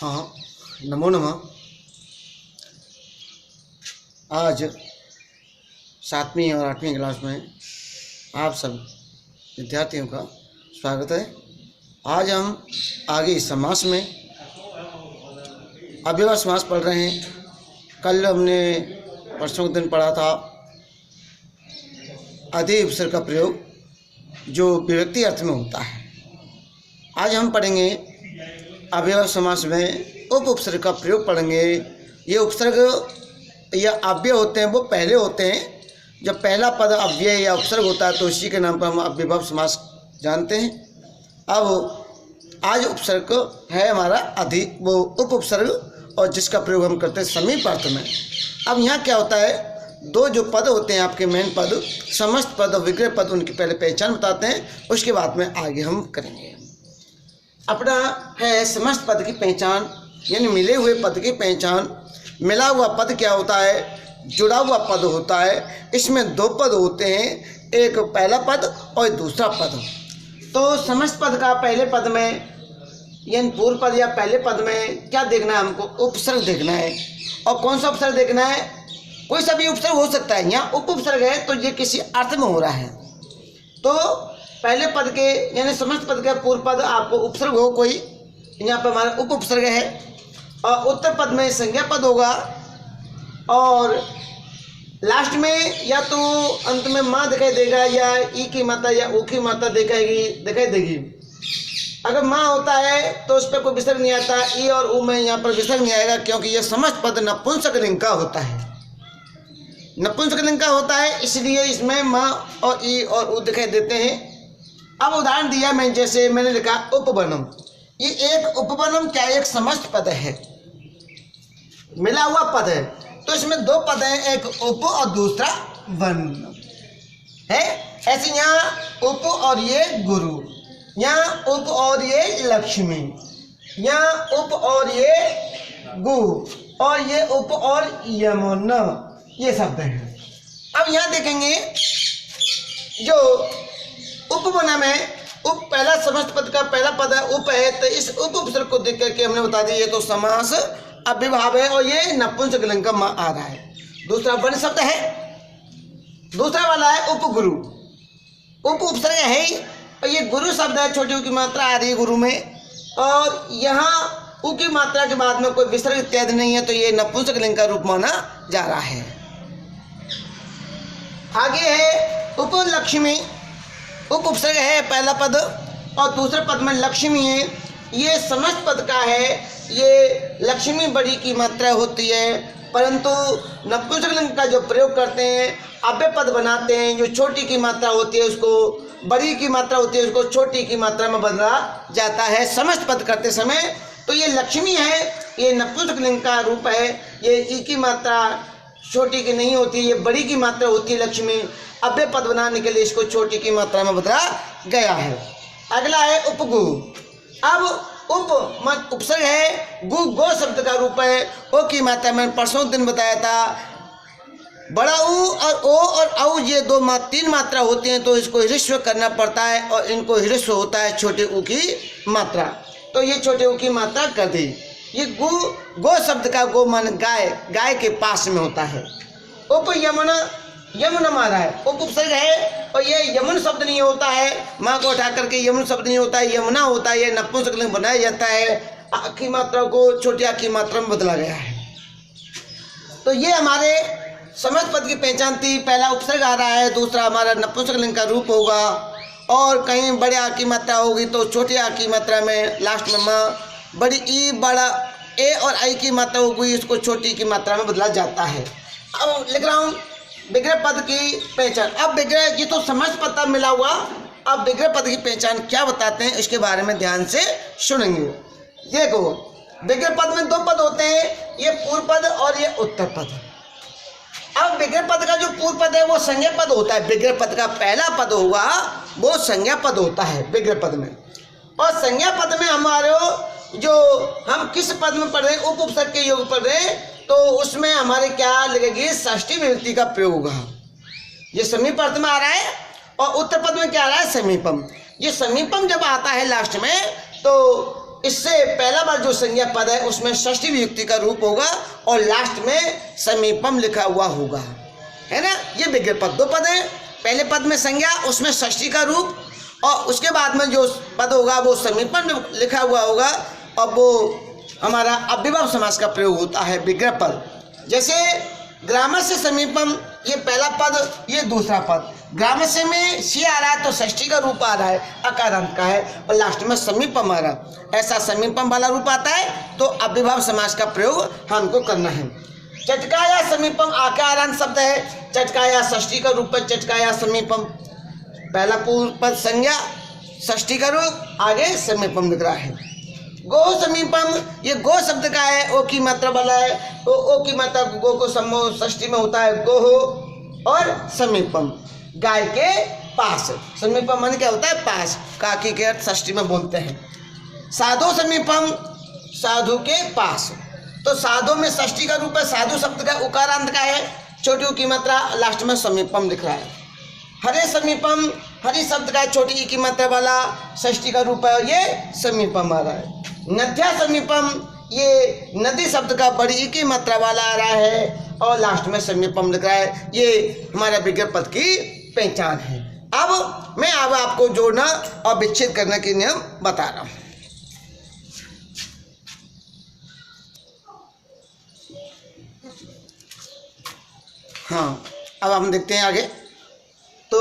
हाँ, नमो नमः। आज 7वीं और 8वीं क्लास में आप सब विद्यार्थियों का स्वागत है। आज हम आगे समास में अव्ययभाव समास पढ़ रहे हैं। कल हमने परसों के दिन पढ़ा था अधि उपसर्ग का प्रयोग जो विभक्ति अर्थ में होता है। आज हम पढ़ेंगे अव्ययभाव समास में उप उपसर्ग का प्रयोग पढ़ेंगे। ये उपसर्ग या अव्यय होते हैं वो पहले होते हैं। जब पहला पद अव्यय या उपसर्ग होता है तो इसी के नाम पर हम अव्ययभाव समास जानते हैं। अब आज उपसर्ग है हमारा अधि, वो उप उपसर्ग और जिसका प्रयोग हम करते हैं समीप अर्थ में। अब यहाँ क्या होता है, दो जो पद होते हैं आपके मेन पद, समस्त पद और विग्रह पद, उनकी पहले पहचान बताते हैं, उसके बाद में आगे हम करेंगे। अपना है समस्त पद की पहचान, यानी मिले हुए पद की पहचान। मिला हुआ पद क्या होता है, जुड़ा हुआ पद होता है। इसमें दो पद होते हैं, एक पहला पद और दूसरा पद। तो समस्त पद का पहले पद में यानी पूर्व पद या पहले पद में क्या देखना है, हमको उपसर्ग देखना है। और कौन सा उपसर्ग देखना है, कोई सा भी उपसर्ग हो सकता है। यहाँ उप उपसर्ग है तो ये किसी अर्थ में हो रहा है। तो पहले पद के यानी समस्त पद का पूर्व पद आपको उपसर्ग हो कोई, यहाँ पर हमारा उप उपसर्ग है। और उत्तर पद में संज्ञा पद होगा और लास्ट में या तो अंत में माँ दिखाई देगा या ई की मात्रा या ऊ की मात्रा दिखाई देगी। अगर माँ होता है तो उस पर कोई विसर्ग नहीं आता, ई और ऊ में यहाँ पर विसर्ग नहीं आएगा, क्योंकि यह समस्त पद नपुंसकलिंग का होता है। नपुंसकलिंग का होता है इसलिए इसमें माँ और ई और ऊ दिखाई देते हैं। अब उदाहरण दिया मैं, जैसे मैंने लिखा उपवनम। ये एक उपवनम क्या एक समस्त पद है, मिला हुआ पद है। तो इसमें दो पद हैं, एक उप और दूसरा वन है। ऐसे यहाँ उप और ये गुरु, यहाँ उप और ये लक्ष्मी, यहाँ उप और ये गु, और ये उप और यमुना, ये शब्द हैं। अब यहाँ देखेंगे जो उपवनम है, उप पहला समस्त पद का पहला पद है, उप है। तो इस उप उपसर्ग को देख करके हमने बता दिया ये तो समास अव्ययभाव है और ये नपुंसकलिंग का माँ आ रहा है। दूसरा वन शब्द है, दूसरा वाला है उपगुरु। उप उपसर्ग है ही और ये गुरु शब्द है, छोटी ऊ की मात्रा आ रही है गुरु में, और यहाँ ऊ की मात्रा के बाद में कोई विसर्ग इत्यादि नहीं है, तो ये नपुंसकलिंग का रूप माना जा रहा है। आगे है उपलक्ष्मी। उप उपसर्ग है पहला पद और दूसरे पद में लक्ष्मी है। ये समस्त पद का है। ये लक्ष्मी बड़ी की मात्रा होती है, परंतु नपुंसकलिंग का जो प्रयोग करते हैं अव्यय पद बनाते हैं। जो छोटी की मात्रा होती है उसको बड़ी की मात्रा होती है उसको छोटी की मात्रा में बदला जाता है समस्त पद करते समय। तो ये लक्ष्मी है, ये नपुंसकलिंग का रूप है। ये ई की मात्रा छोटी की नहीं होती, ये बड़ी की मात्रा होती है लक्ष्मी। अव्यय पद बनाने के लिए इसको छोटी की मात्रा में बदला गया है। अगला है उपगु। अब उप उपसर्ग है, गु गो शब्द का रूप है। ओ की मात्रा मैंने परसों दिन बताया था, बड़ा ऊ और ओ और औ ये तीन मात्रा होती हैं, तो इसको ह्रस्व करना पड़ता है और इनको ह्रस्व होता है छोटे ऊ की मात्रा, तो ये छोटे ऊ की मात्रा कर दी। ये गो शब्द का गो मान गाय, गाय के पास में होता है। उप यमुना, यमुना मारा है, उप उपसर्ग है और ये यमुन शब्द नहीं होता है, माँ को उठा करके यमुन शब्द नहीं होता है, यमुना होता है। ये नपुंसकलिंग बनाया जाता है, आ की मात्रा को छोटी आ की मात्रा में बदला गया है। तो ये हमारे समस्त पद की पहचान थी। पहला उपसर्ग आ रहा है, दूसरा हमारा नपुंसकलिंग का रूप होगा, और कहीं बड़े आ की मात्रा होगी तो छोटी आ की मात्रा में लास्ट में माँ, बड़ी ई बड़ा ए और आई की मात्रा होगी, इसको छोटी की मात्रा में बदला जाता है। अब लिख रहा हूँ विग्रह पद की पहचान। अब विग्रह ये तो समस्त पद का मिला हुआ, अब विग्रह पद की पहचान क्या बताते हैं इसके बारे में ध्यान से सुनेंगे। देखो विग्रह पद में दो पद होते हैं, ये पूर्व पद और ये उत्तर पद। अब विग्रह पद का जो पूर्व पद है वो संज्ञा पद होता है। विग्रह पद का पहला पद होगा वो संज्ञा पद होता है विग्रह पद में। और संज्ञा पद में हमारे जो हम किस पद में पढ़ रहे हैं, उप उपसर्ग के योग पढ़ रहे हैं, तो उसमें हमारे क्या लगेगी, षष्ठी विभक्ति का प्रयोग होगा। ये समीप अर्थ में आ रहा है और उत्तर पद में क्या आ रहा है, समीपम। ये समीपम जब आता है लास्ट में तो इससे पहला बार जो संज्ञा पद है उसमें षष्ठी विभक्ति का रूप होगा और लास्ट में समीपम लिखा हुआ होगा, है ना। ये विग्रह पद, दो पद है, पहले पद में संज्ञा, उसमें षष्ठी का रूप, और उसके बाद में जो पद होगा वो समीपम लिखा हुआ होगा, और वो हमारा अव्ययभाव समास का प्रयोग होता है विग्रह पद। जैसे ग्रामर से समीपम, ये पहला पद, ये दूसरा पद। ग्रामर से में सी आ रहा है तो षष्ठी का रूप आ रहा है, अकारांत का है, और लास्ट में समीपम आ रहा, ऐसा समीपम वाला रूप आता है तो अव्ययभाव समास का प्रयोग हमको करना है। चटकाया समीपम आकारांत शब्द है, चटकाया षष्ठी का रूप है, चटकाया समीपम, पहला पूर्व पद संज्ञा, षष्ठी का रूप, आगे समीपम लिख रहा है। गो समीपम, ये गो शब्द का है, ओ की मात्रा वाला है, ओ की मात्रा गो को सम्मोह षष्ठी में होता है गो हो, और समीपम गाय के पास, समीपम मन क्या होता है पास, काकी के अर्थ षष्ठी में बोलते हैं। साधु समीपम, साधु के पास, तो साधु में षष्ठी का रूप है, साधु शब्द का उकारांत का है, छोटी ऊ की मात्रा, लास्ट में समीपम लिख रहा है। हरे समीपम, हरि शब्द का छोटी ई की मात्रा वाला षष्ठी का रूप है, ये समीपम आ रहा है। नद्या समीपम, ये नदी शब्द का बड़ी ई की मात्रा वाला आ रहा है, और लास्ट में समीपम लिख रहा है। ये हमारा विग्रह पद की पहचान है। अब मैं आपको जोड़ना और विच्छेद करने के नियम बता रहा हूं। हाँ, अब हम देखते हैं आगे। तो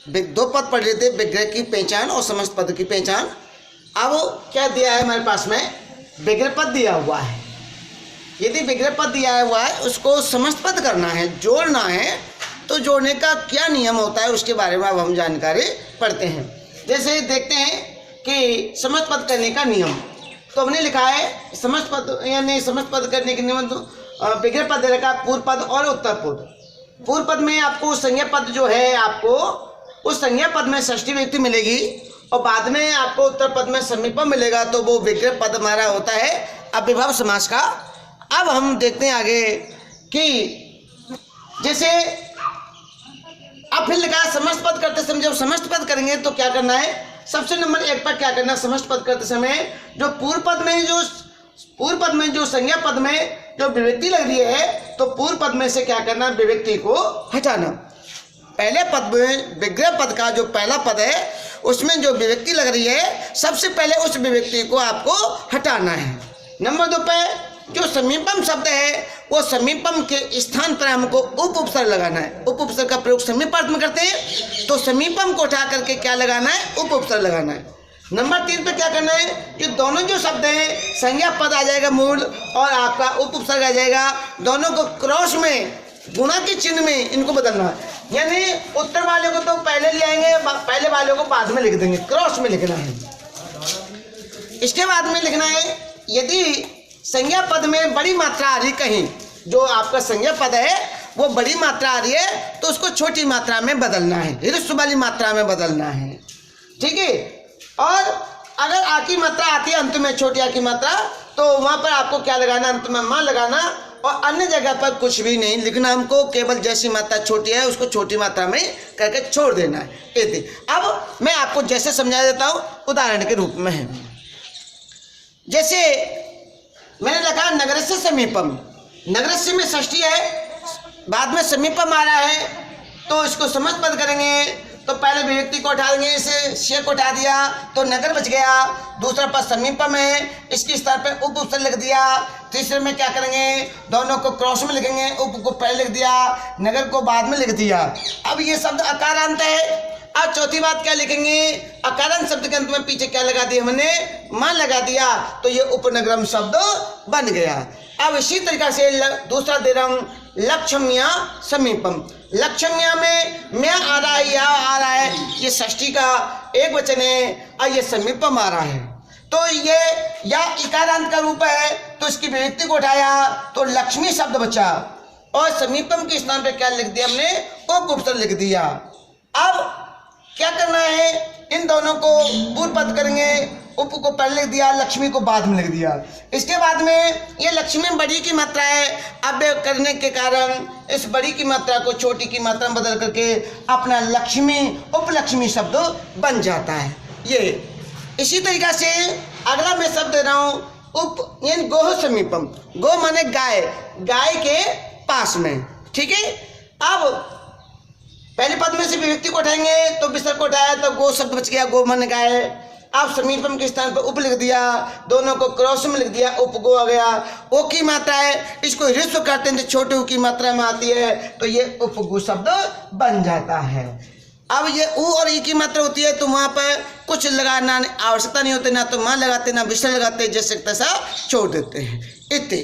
दो पद पढ़ लेते, विग्रह की पहचान और समस्त पद की पहचान। अब क्या दिया है हमारे पास में, विग्रह पद दिया हुआ है। यदि विग्रह पद दिया हुआ है उसको समस्त पद करना है, जोड़ना है, तो जोड़ने का क्या नियम होता है उसके बारे में अब हम जानकारी पढ़ते हैं। जैसे देखते हैं कि समस्त पद करने का नियम, तो हमने लिखा है समस्त पद, यानी समस्त पद करने के नियम, तो विग्रह पद दे रखा, पूर्व पद और उत्तर पद। पूर्व पद में आपको संज्ञा पद जो है, आपको उस संज्ञा पद में षष्ठी विभक्ति मिलेगी, और बाद में आपको उत्तर पद में समीपम मिलेगा, तो वो विग्रह पद हमारा होता है अव्ययभाव समास का। अब हम देखते हैं आगे कि जैसे अब फिर लिखा समस्त पद करते समय, जब समस्त पद करेंगे तो क्या करना है, सबसे नंबर एक पर क्या करना है, समस्त पद करते समय जो पूर्व पद में जो संज्ञा पद में जो विभक्ति लग रही है, तो पूर्व पद में से क्या करना, विभक्ति को हटाना। पहले पद में विग्रह पद का जो पहला पद है उसमें जो विभक्ति लग रही है, सबसे पहले उस विभक्ति को आपको हटाना है। नंबर 2 पे जो समीपम शब्द है, वो समीपम के स्थान पर हमको उपसर्ग लगाना है। उपसर्ग का प्रयोग समीपार्थ में करते हैं, तो समीपम को उठा करके क्या लगाना है, उपसर्ग लगाना है। नंबर 3 पे क्या करना है, कि दोनों जो शब्द हैं, संज्ञा पद आ जाएगा मूल, और आपका उपसर्ग आ जाएगा, दोनों को क्रॉस में गुणा के चिन्ह में इनको बदलना है। यानी उत्तर वाले को तो पहले ले आएंगे, पहले वाले को बाद में लिख देंगे, क्रॉस में लिखना है। इसके बाद में लिखना है, यदि संज्ञा पद में बड़ी मात्रा आ रही, कहीं जो आपका संज्ञा पद है वो बड़ी मात्रा आ रही है, तो उसको छोटी मात्रा में बदलना है, ह्रस्व वाली मात्रा में बदलना है, ठीक है। और अगर आ की मात्रा आती है अंत में, छोटी आ की मात्रा, तो वहां पर आपको क्या लगाना, अंत में मां लगाना, और अन्य जगह पर कुछ भी नहीं लिखना हमको, केवल जैसी मात्रा छोटी है उसको छोटी मात्रा में करके छोड़ देना है। अब मैं आपको जैसे समझा देता हूँ, उदाहरण के रूप में है। जैसे मैंने लिखा नगरस्य समीपम, नगरस्य में षष्ठी है, बाद में समीपम आ रहा है, तो इसको समस्त पद करेंगे, तो पहले विभक्ति को उठा देंगे, इसे शे को उठा दिया तो नगर बच गया। दूसरा पद समीपम है, इसके स्थान पे उपसर्ग लिख दिया। तीसरे में क्या करेंगे, दोनों को क्रॉस में लिखेंगे, उप को पहले लिख दिया, नगर को बाद में लिख दिया। अब ये शब्द अकारांत है। अब चौथी बात क्या लिखेंगे, अकारांत शब्द के अंत में पीछे क्या लगा दिया हमने, मां लगा दिया, तो ये उपनगरम शब्द बन गया। अब इसी तरीका से दूसरा दे रहा हूं, लक्ष्म्या समीपम। लक्ष्म्या में मैं आ रहा है, या आ रहा है, ये षष्ठी का एक वचन है, और ये समीपम आ रहा है, तो ये या इकारांत का रूप है, तो इसकी विभक्ति को उठाया तो लक्ष्मी शब्द बचा, और समीपम के स्थान पे क्या लिख दिया हमने, उपसर्ग लिख दिया। अब क्या करना है, इन दोनों को पूर्व पद करेंगे, उप को पहले लिख दिया, लक्ष्मी को बाद में लिख दिया। इसके बाद में ये लक्ष्मी बड़ी की मात्रा है, अव्यय करने के कारण इस बड़ी की मात्रा को छोटी की मात्रा में बदल करके अपना लक्ष्मी उपलक्ष्मी शब्द बन जाता है। ये इसी तरीका से अगला मैं शब्द दे रहा हूँ उप, यानी गोह समीपम। गो माने गाय, गाय के पास में। ठीक है, अब पहले पद में से विभक्ति को उठाएंगे तो विसर्ग को उठाया तो गो शब्द बच गया, गो माने गाय। अब समीपम के स्थान पर उप लिख दिया, दोनों को क्रॉस में लिख दिया, उपगो आ गया। ओ की मात्रा है, इसको ह्रस्व करते हैं तो छोटे ऊ की मात्रा में आती है तो ये उपगु शब्द बन जाता है। अब ये ऊ और ई की मात्रा होती है तो वहाँ पर कुछ लगाना आवश्यकता नहीं होती, ना तो मां लगाते ना विसर्ग लगाते, जैसे तैसा छोड़ देते हैं। इतने